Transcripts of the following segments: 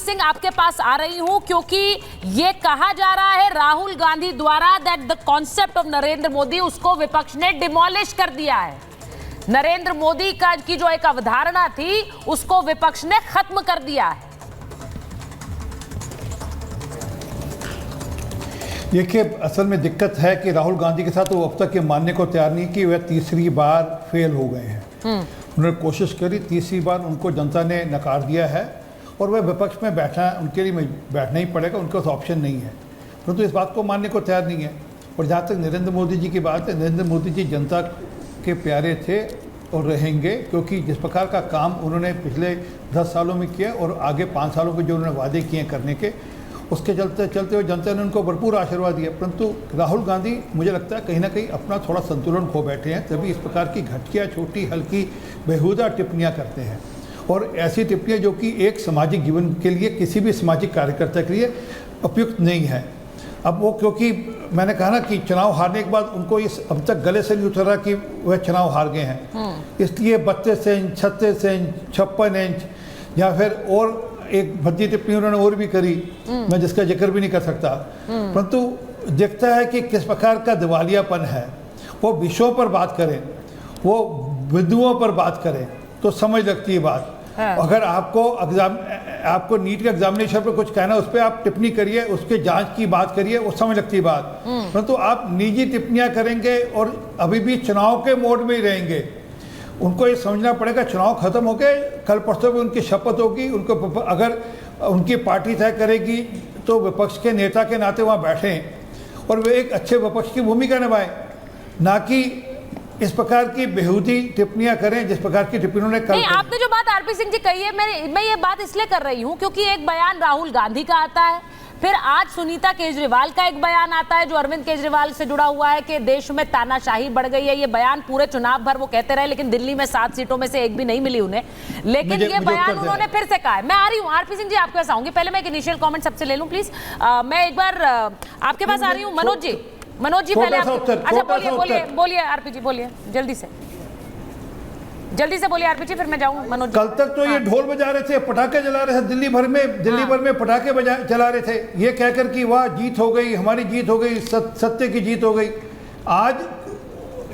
सिंह आपके पास आ रही हूं, क्योंकि ये कहा जा रहा है राहुल गांधी द्वारा that the concept of Narendra Modi, उसको विपक्ष ने डिमोलिश कर दिया है। नरेंद्र मोदी की जो एक अवधारणा थी उसको विपक्ष ने खत्म कर दिया है। देखिए, असल में दिक्कत है कि राहुल गांधी के साथ वो अब तक ये मानने को तैयार नहीं कि वह तीसरी बार फेल हो गए हैं। उन्होंने कोशिश करी, तीसरी बार उनको जनता ने नकार दिया है और वह विपक्ष में बैठना, उनके लिए बैठना ही पड़ेगा, उनके पास ऑप्शन नहीं है। परंतु तो इस बात को मानने को तैयार नहीं है। और जहाँ तक नरेंद्र मोदी जी की बात है, नरेंद्र मोदी जी जनता के प्यारे थे और रहेंगे, क्योंकि जिस प्रकार का काम उन्होंने पिछले 10 सालों में किया और आगे 5 सालों के जो उन्होंने वादे किए करने के, उसके चलते हुए जनता ने उनको भरपूर आशीर्वाद दिया। परंतु राहुल गांधी मुझे लगता है कहीं ना कहीं अपना थोड़ा संतुलन खो बैठे हैं, तभी इस प्रकार की घटिया, छोटी, हल्की, बेहुदा टिप्पणियां करते हैं। और ऐसी टिप्पणियां जो कि एक सामाजिक जीवन के लिए, किसी भी सामाजिक कार्यकर्ता के लिए उपयुक्त नहीं है। अब वो, क्योंकि मैंने कहा ना कि चुनाव हारने के बाद उनको इस अब तक गले से नहीं उतरा कि वह चुनाव हार गए हैं, इसलिए 32 इंच, 36 इंच, 56 इंच या फिर और एक भद्दी टिप्पणी उन्होंने और भी करी, मैं जिसका जिक्र भी नहीं कर सकता। परंतु दिखता है कि किस प्रकार का दिवालियापन है। वो विषयों पर बात करें, वो बिंदुओं पर बात करें तो समझ लगती है बात। अगर आपको नीट के एग्जामिनेशन पर कुछ कहना, उस पर आप टिप्पणी करिए, उसके जांच की बात करिए, वो समझ लगती है बात। परंतु आप निजी टिप्पणियां करेंगे और अभी भी चुनाव के मोड में ही रहेंगे। उनको ये समझना पड़ेगा चुनाव खत्म हो गए, कल परसों भी उनकी शपथ होगी। उनको अगर उनकी पार्टी तय करेगी तो विपक्ष के नेता के नाते वहाँ बैठें और वे एक अच्छे विपक्ष की भूमिका निभाएं, ना कि इस प्रकार की बेहूदी टिप्पणियां करें जिस प्रकार की टिप्पणियों ने कल। आपने जो बात आरपी सिंह जी कही है, मैं ये बात इसलिए कर रही हूं क्योंकि एक बयान राहुल गांधी का आता है, फिर आज सुनीता केजरीवाल का एक बयान आता है जो अरविंद केजरीवाल से जुड़ा हुआ है कि देश में तानाशाही बढ़ गई है। ये बयान पूरे चुनाव भर वो कहते रहे, लेकिन दिल्ली में 7 सीटों में से एक भी नहीं मिली उन्हें। लेकिन ये बयान उन्होंने फिर से कहा है। मैं आ रही हूँ आरपी सिंह जी, आपके पास आऊंगी। पहले मैं एक इनिशियल कमेंट सबसे ले लूं प्लीज। मैं एक बार आपके पास आ रही हूँ। मनोज जी पहले अच्छा बोलिए आरपी जी, बोलिए जल्दी से बोलिए आरपी जी, फिर मैं जाऊं। मनोज, कल तक तो ये ढोल बजा रहे थे, पटाखे जला रहे थे, दिल्ली भर में पटाखे जला रहे थे, ये कहकर कि वाह जीत हो गई, हमारी जीत हो गई, सत्य की जीत हो गई। आज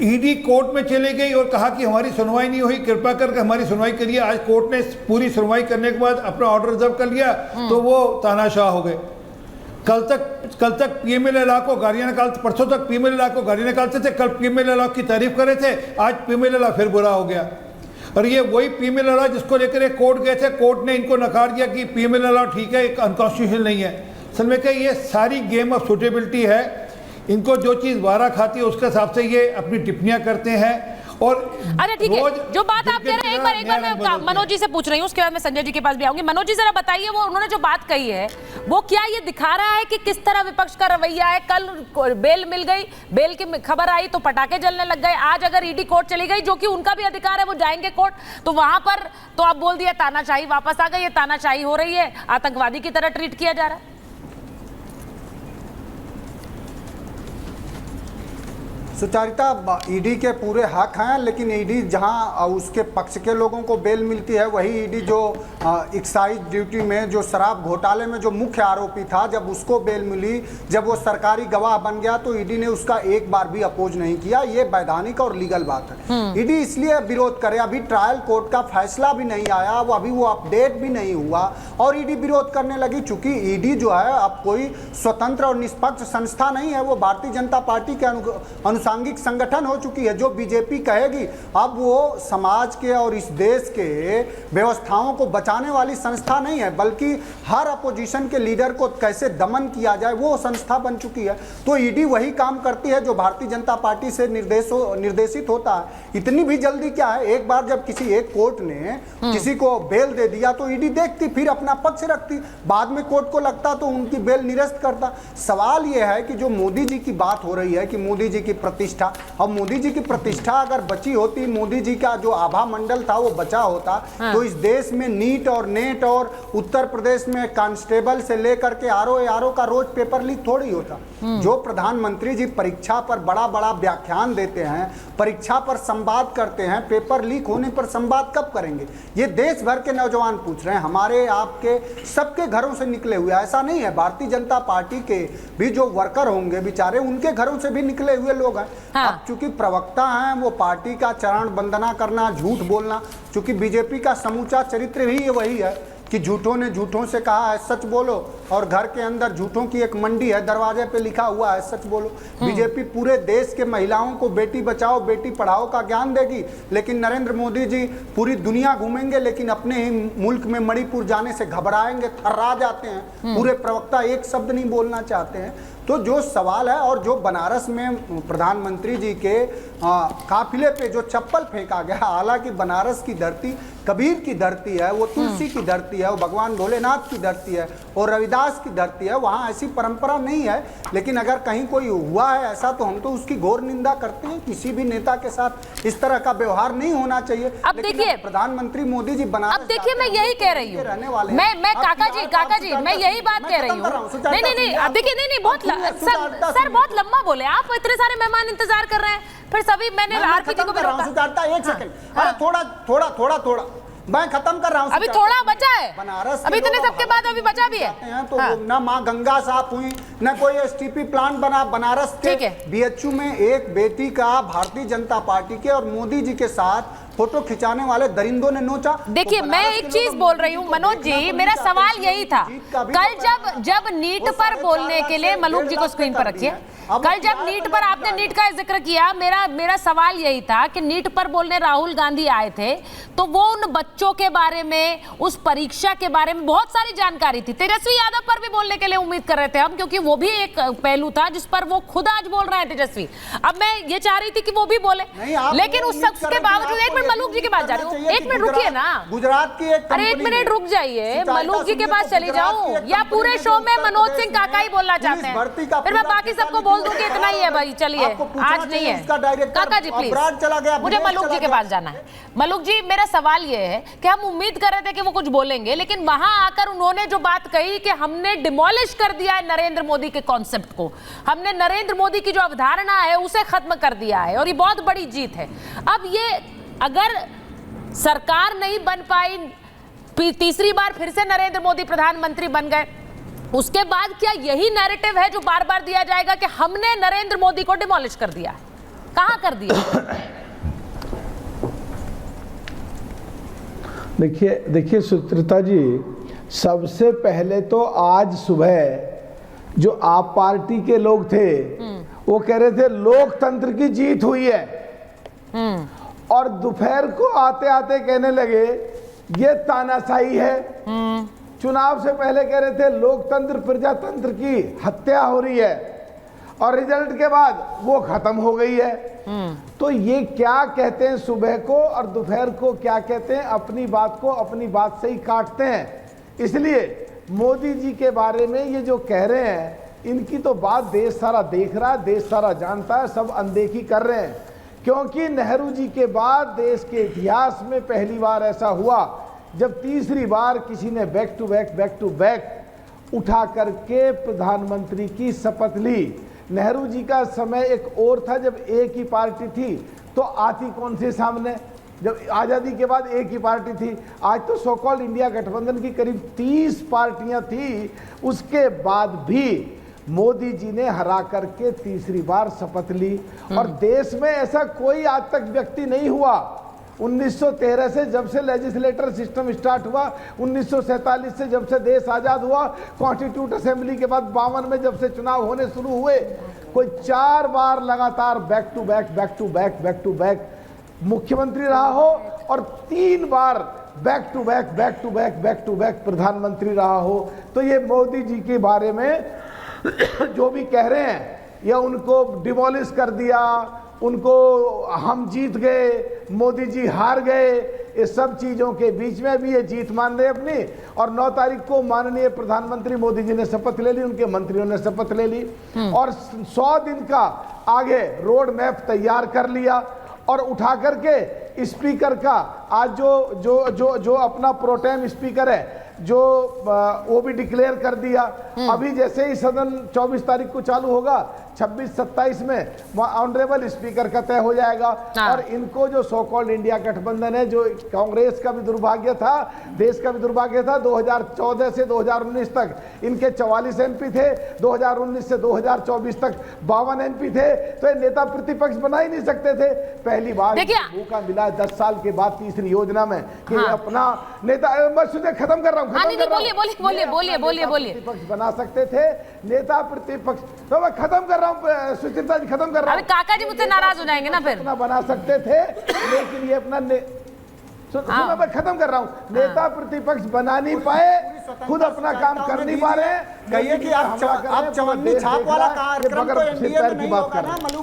ईडी कोर्ट में चली गई और कहा कि हमारी सुनवाई नहीं हुई, कृपा करके हमारी सुनवाई करिए। आज कोर्ट ने पूरी सुनवाई करने के बाद अपना ऑर्डर रिजर्व कर लिया तो वो तानाशाह हो गए। कल तक पीएमएलए को गाड़ियां निकालते, परसों तक पीएमएलए को गाड़ियां निकालते थे, कल पीएमएलए की तारीफ कर रहे थे, आज पीएमएलए फिर बुरा हो गया। और ये वही पीएमएलए जिसको लेकर एक कोर्ट गए थे, कोर्ट ने इनको नकार दिया कि पीएमएलए ठीक है, अनकॉन्स्टिट्यूशनल नहीं है। असल में क्या ये सारी गेम ऑफ सुटेबिलिटी है। इनको जो चीज़ वारा खाती है उसके हिसाब से ये अपनी टिप्पणियां करते हैं। और अरे ठीक है, जो बात आप कह रहे हैं, एक बार मैं मनोज जी से पूछ रही हूँ, उसके बाद मैं संजय जी के पास भी आऊंगी। मनोज जी जरा बताइए, वो उन्होंने जो बात कही है वो क्या ये दिखा रहा है कि किस तरह विपक्ष का रवैया है? कल बेल मिल गई, बेल की खबर आई तो पटाखे जलने लग गए। आज अगर ईडी कोर्ट चली गई, जो कि उनका भी अधिकार है, वो जाएंगे कोर्ट, तो वहां पर तो आप बोल दिया तानाशाही वापस आ गई है, तानाशाही हो रही है, आतंकवादी की तरह ट्रीट किया जा रहा है। सुचारिता, ईडी के पूरे हक हैं, लेकिन ईडी जहां उसके पक्ष के लोगों को बेल मिलती है, वही ईडी जो एक्साइज ड्यूटी में जो शराब घोटाले में जो मुख्य आरोपी था, जब उसको बेल मिली, जब वो सरकारी गवाह बन गया, तो ईडी ने उसका एक बार भी अपोज नहीं किया। ये वैधानिक और लीगल बात है। ईडी इसलिए विरोध करे, अभी ट्रायल कोर्ट का फैसला भी नहीं आया, अभी वो अपडेट भी नहीं हुआ और ईडी विरोध करने लगी। चूंकि ईडी जो है अब कोई स्वतंत्र और निष्पक्ष संस्था नहीं है, वो भारतीय जनता पार्टी के अनुसांगिक संगठन हो चुकी है। जो बीजेपी कहेगी, अब वो समाज के और इस देश के व्यवस्थाओं को बचाने वाली संस्था नहीं है, बल्कि हर अपोजिशन के लीडर को कैसे दमन किया जाए वो संस्था बन चुकी है। तो ईडी वही काम करती है जो भारतीय जनता पार्टी से निर्देशित होता है। इतनी भी जल्दी क्या है? एक बार जब किसी एक कोर्ट ने किसी को बेल दे दिया तो ईडी देखती, फिर अपना पक्ष रखती, बाद में कोर्ट को लगता तो उनकी बेल निरस्त करता। सवाल यह है कि जो मोदी जी की बात हो रही है कि मोदी जी की प्रतिष्ठा। और मोदी जी की प्रतिष्ठा अगर बची होती, मोदी जी का जो आभा मंडल था वो बचा होता, तो इस देश में नीट और नेट और उत्तर प्रदेश में कांस्टेबल से लेकर के आरओ का रोज पेपर लीक थोड़ी होता। जो प्रधानमंत्री जी परीक्षा पर बड़ा बड़ा व्याख्यान देते हैं, परीक्षा पर संवाद करते हैं, पेपर लीक होने पर संवाद कब करेंगे? ये देश भर के नौजवान पूछ रहे हैं, हमारे आपके सबके घरों से निकले हुए। ऐसा नहीं है, भारतीय जनता पार्टी के भी जो वर्कर होंगे बेचारे, उनके घरों से भी निकले हुए लोग हैं। हाँ। अब चूंकि प्रवक्ता हैं, वो पार्टी का चरण वंदना करना, झूठ बोलना, चूंकि बीजेपी का समूचा चरित्र भी वही है कि झूठों ने झूठों से कहा है सच बोलो, और घर के अंदर झूठों की एक मंडी है, दरवाजे पे लिखा हुआ है सच बोलो। बीजेपी पूरे देश के महिलाओं को बेटी बचाओ बेटी पढ़ाओ का ज्ञान देगी, लेकिन नरेंद्र मोदी जी पूरी दुनिया घूमेंगे, लेकिन अपने ही मुल्क में मणिपुर जाने से घबराएंगे, थर्रा जाते हैं। पूरे प्रवक्ता एक शब्द नहीं बोलना चाहते हैं। तो जो सवाल है, और जो बनारस में प्रधानमंत्री जी के काफिले पे जो चप्पल फेंका गया, हालांकि बनारस की धरती कबीर की धरती है, वो तुलसी की धरती है, वो भगवान भोलेनाथ की धरती है, और रविदास की धरती है, वहाँ ऐसी परंपरा नहीं है। लेकिन अगर कहीं कोई हुआ है ऐसा, तो हम तो उसकी घोर निंदा करते हैं। किसी भी नेता के साथ इस तरह का व्यवहार नहीं होना चाहिए। अब देखिए प्रधानमंत्री मोदी जी बनारस, अब देखिए मैं यही कह रही हूँ, रहने वाले मैं काका जी मैं यही बात कह रही हूँ। नहीं, अब देखिए, नहीं बहुत सर बहुत लंबा बोले आप, इतने सारे मेहमान इंतजार कर रहे हैं, फिर सभी मैंने आरपीटी को भी रोका। सुजाता एक सेकंड, अरे थोड़ा मैं खत्म कर रहा हूँ। अभी थोड़ा बचा है बनारस, अभी इतने सबके बाद अभी बचा भी है। तो ना माँ गंगा साफ हुई, ना कोई एसटीपी प्लांट बना। बनारस के बीएचयू में एक बेटी का भारतीय जनता पार्टी के और मोदी जी के साथ फोटो खिंचाने वाले दरिंदों ने नोचा। देखिए मैं एक चीज बोल रही हूँ मनोज जी, मेरा सवाल यही था, कल जब नीट पर बोलने के लिए, मलूक जी को स्क्रीन पर रखिए, कल जब नीट पर आपने नीट का जिक्र किया, मेरा सवाल यही था कि नीट पर बोलने राहुल गांधी आए थे, तो वो उन बच्चों के बारे में, उस परीक्षा के बारे में बहुत सारी जानकारी थी। तेजस्वी यादव पर भी बोलने के लिए उम्मीद कर रहे थे हम, क्योंकि वो भी एक पहलू था जिस पर वो खुद आज बोल रहे हैं तेजस्वी। अब मैं ये चाह रही थी कि वो भी बोले, लेकिन उसके बावजूद, एक मिनट मलूक जी के पास जा रही हूँ, एक मिनट रुकिए ना, गुजरात की एक, अरे एक मिनट रुक जाइए, मलूक जी के पास चली जाऊं, या पूरे शो में मनोज सिंह काका ही बोलना चाहते हैं? फिर मैं बाकी सबको बोल दूं कि इतना ही है भाई, चलिए आज नहीं है। काका जी प्लीज, मुझे मलूक जी के पास जाना है। मलूक जी, मेरा सवाल ये है कि हम उम्मीद कर रहे थे कि वो कुछ बोलेंगे, लेकिन वहां आकर उन्होंने जो बात कही कि हमने डिमोलिश कर दिया है नरेंद्र मोदी के कॉन्सेप्ट को, हमने नरेंद्र मोदी की जो अवधारणा है उसे खत्म कर दिया है, और ये बहुत बड़ी जीत है। अब ये अगर सरकार नहीं बन पाई, तीसरी बार फिर से नरेंद्र मोदी प्रधानमंत्री बन गए, उसके बाद क्या यही नैरेटिव है जो बार बार दिया जाएगा कि हमने नरेंद्र मोदी को डिमोलिश कर दिया? कहां कर दिया? देखिए सुचित्रा जी, सबसे पहले तो आज सुबह जो आप पार्टी के लोग थे वो कह रहे थे लोकतंत्र की जीत हुई है, और दोपहर को आते आते कहने लगे ये तानाशाही है। चुनाव से पहले कह रहे थे लोकतंत्र प्रजातंत्र की हत्या हो रही है, और रिजल्ट के बाद वो खत्म हो गई है। तो ये क्या कहते हैं सुबह को और दोपहर को क्या कहते हैं, अपनी बात को अपनी बात से ही काटते हैं। इसलिए मोदी जी के बारे में ये जो कह रहे हैं, इनकी तो बात देश सारा देख रहा है, देश सारा जानता है, सब अनदेखी कर रहे हैं। क्योंकि नेहरू जी के बाद देश के इतिहास में पहली बार ऐसा हुआ जब तीसरी बार किसी ने बैक टू बैक उठा करके प्रधानमंत्री की शपथ ली। नेहरू जी का समय एक और था जब एक ही पार्टी थी, तो आती कौन से सामने, जब आज़ादी के बाद एक ही पार्टी थी। आज तो सो कॉल्ड इंडिया गठबंधन की करीब 30 पार्टियां थी, उसके बाद भी मोदी जी ने हरा करके तीसरी बार शपथ ली। और देश में ऐसा कोई आज तक व्यक्ति नहीं हुआ 1913 से जब से लेजिस्लेटर सिस्टम स्टार्ट हुआ, 1947 से जब से देश आज़ाद हुआ, कॉन्स्टिट्यूट असेंबली के बाद 52 में जब से चुनाव होने शुरू हुए, कोई 4 बार लगातार बैक टू बैक मुख्यमंत्री रहा हो, और 3 बार बैक टू बैक प्रधानमंत्री रहा हो। तो ये मोदी जी के बारे में जो भी कह रहे हैं, या उनको डिमोलिश कर दिया, उनको हम जीत गए, मोदी जी हार गए, ये सब चीज़ों के बीच में भी ये जीत मान रहे अपनी। और 9 तारीख को माननीय प्रधानमंत्री मोदी जी ने शपथ ले ली, उनके मंत्रियों ने शपथ ले ली, और 100 दिन का आगे रोड मैप तैयार कर लिया और उठा करके स्पीकर का आज जो जो जो जो अपना प्रोटेम स्पीकर है जो वो भी डिक्लेयर कर दिया। अभी जैसे ही सदन 24 तारीख को चालू होगा 26-27 में ऑनरेबल स्पीकर का तय हो जाएगा। और इनको जो सो कॉल्ड इंडिया गठबंधन है, जो कांग्रेस का भी दुर्भाग्य था, देश का भी दुर्भाग्य था, 2014 से 2019 तक इनके 44 एमपी थे, 2019 से 2024 तक 52 एमपी थे, तो ये नेता प्रतिपक्ष बना ही नहीं सकते थे। पहली बार मौका मिला 10 साल के बाद तीसरी योजना में कि अपना नेता, बस खत्म कर रहा हूँ, बोलिए प्रतिपक्ष बना सकते थे, नेता प्रतिपक्ष, तो मैं खत्म कर रहा हूँ सुचित्रा जी, खत्म कर रहा हूँ। अभी काका जी मुझसे नाराज हो जाएंगे ना फिर। अपना बना सकते थे, लेकिन ये अपना मैं खत्म कर रहा हूँ, नेता प्रतिपक्ष बना नहीं पाए, खुद अपना काम कर नहीं पा रहे। कहिए कि आप चवन्नी छाप वाला कार्यक्रम तो एनडीए में नहीं होगा ना मलूक